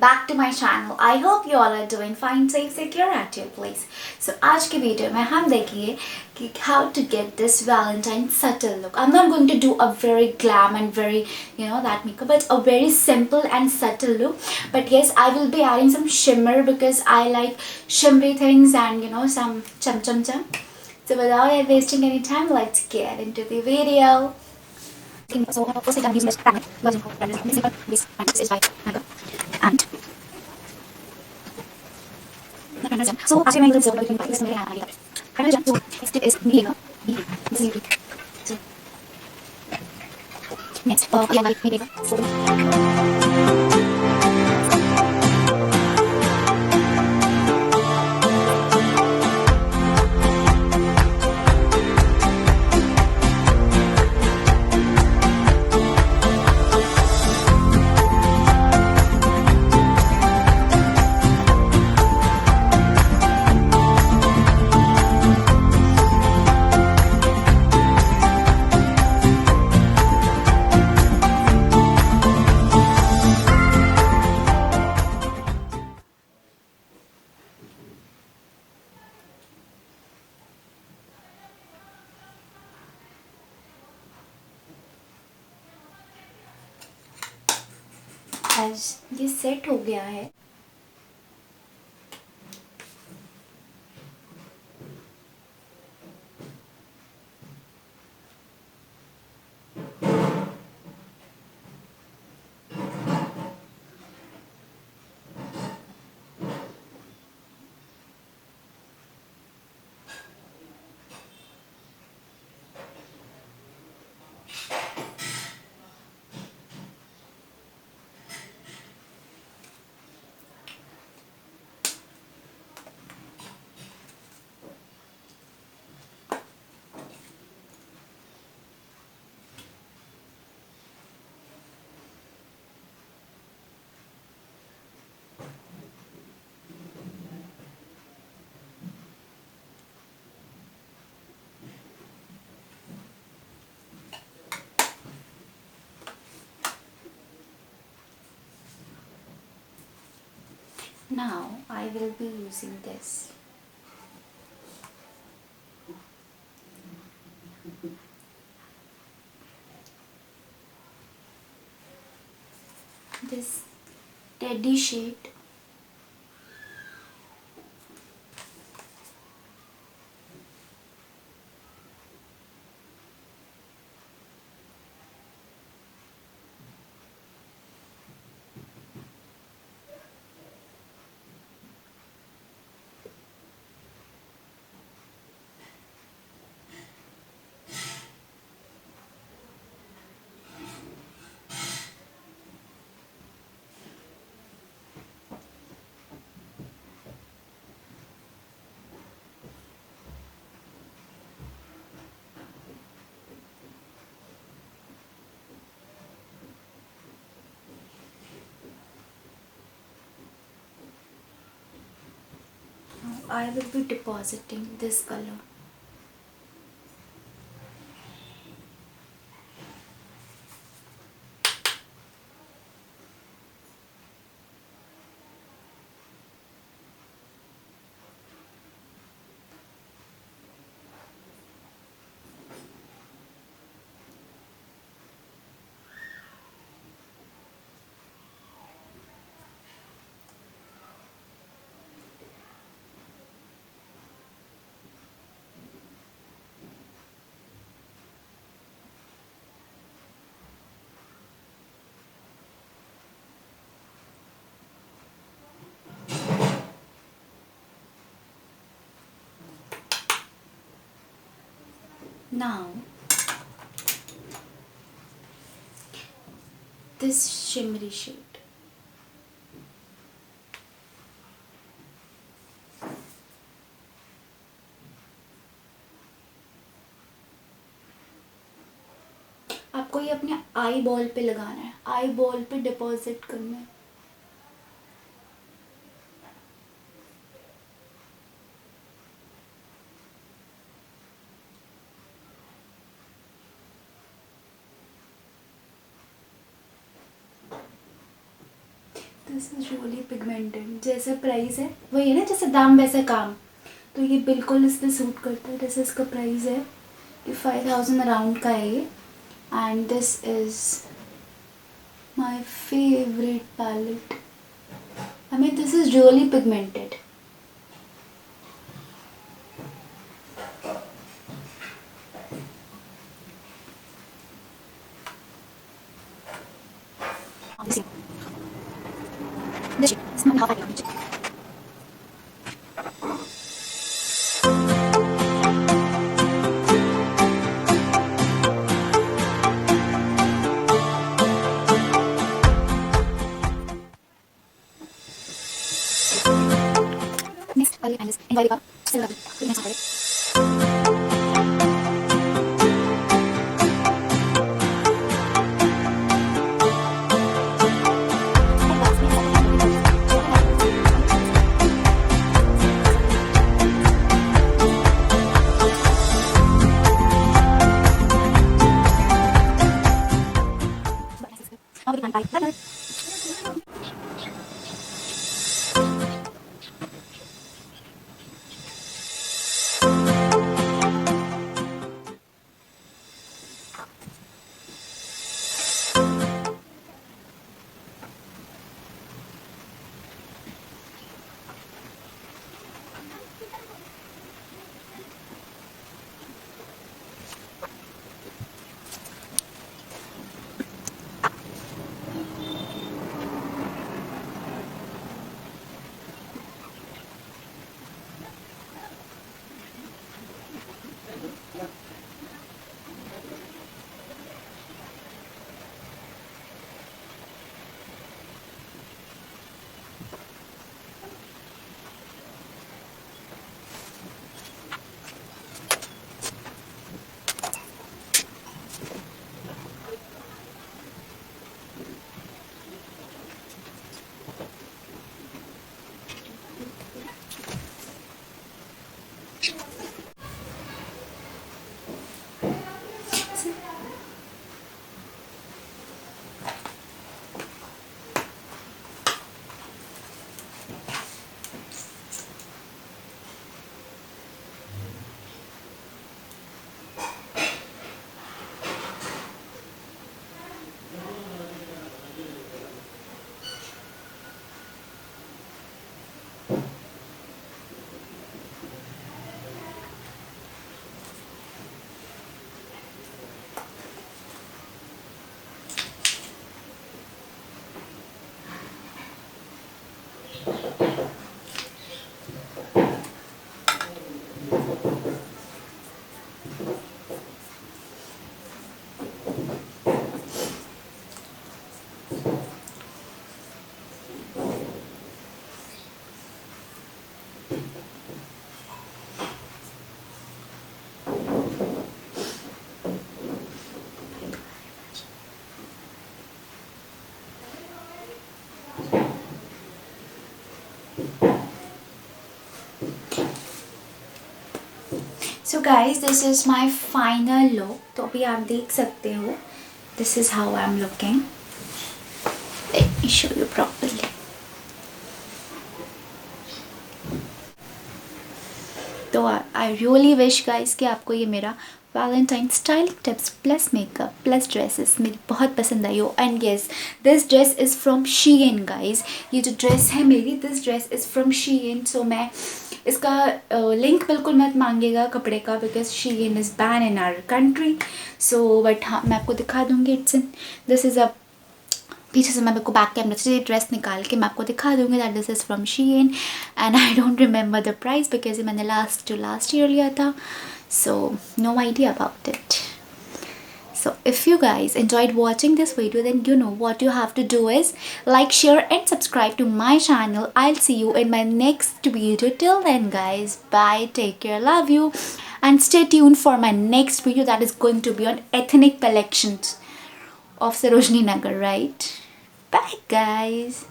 back to my channel. I hope you all are doing fine, safe, secure at your place. So आज की video में हम देखेंगे कि how to get this Valentine subtle look. I'm not going to do a very glam and very that makeup, but a very simple and subtle look. But yes, I will be adding some shimmer because I like shimmery things and some chum chum chum. So without wasting any time, let's get into the video. So first I'm using this primer. This primer is by Makeup. And the primer is done. So as you may know, this is my primer is done. So next is vedio. This is YouTube. So next, yeah, like vedio. So आज ये set हो गया है. Now I will be using this. This teddy shade. I will be depositing this color. Now, this shimmery shade. आपको ये अपने eye ball पे लगाना है, आई बॉल पे डिपॉजिट करना है. This is really pigmented. जैसे प्राइस है वही है ना, जैसे दाम वैसे काम. तो ये बिल्कुल इस पर सूट करता है. जैसे इसका प्राइस है कि 5000 अराउंड का है ये. And this is my favourite palette. I mean this is really pigmented. Next, early and enjoy the still love it. Bye. So guys this is my final look. तो अभी आप देख सकते हो this is how I am looking. Let me show you properly. तो I really wish guys कि आपको ये मेरा Valentine styling tips plus makeup plus dresses मेरी बहुत पसंद आई हो. And yes, this dress is from Shein guys. ये जो ड्रेस है मेरी, this dress is from Shein. So मैं इसका लिंक बिल्कुल मत मांगेगा कपड़े का, because Shein is ban in our country. So but हाँ, मैं आपको दिखा दूँगी. It's in this is a पीछे से मैं आपको बैक कैमरा से ड्रेस निकाल के मैं आपको दिखा दूँगी that this is from Shein. And I don't remember the price because मैंने लास्ट ईयर लिया था. So no idea about it. So if you guys enjoyed watching this video, then you know what you have to do is like, share and subscribe to my channel. I'll see you in my next video. Till then guys, bye, take care, love you, and stay tuned for my next video that is going to be on ethnic collections of Sarojini Nagar, right? Bye guys.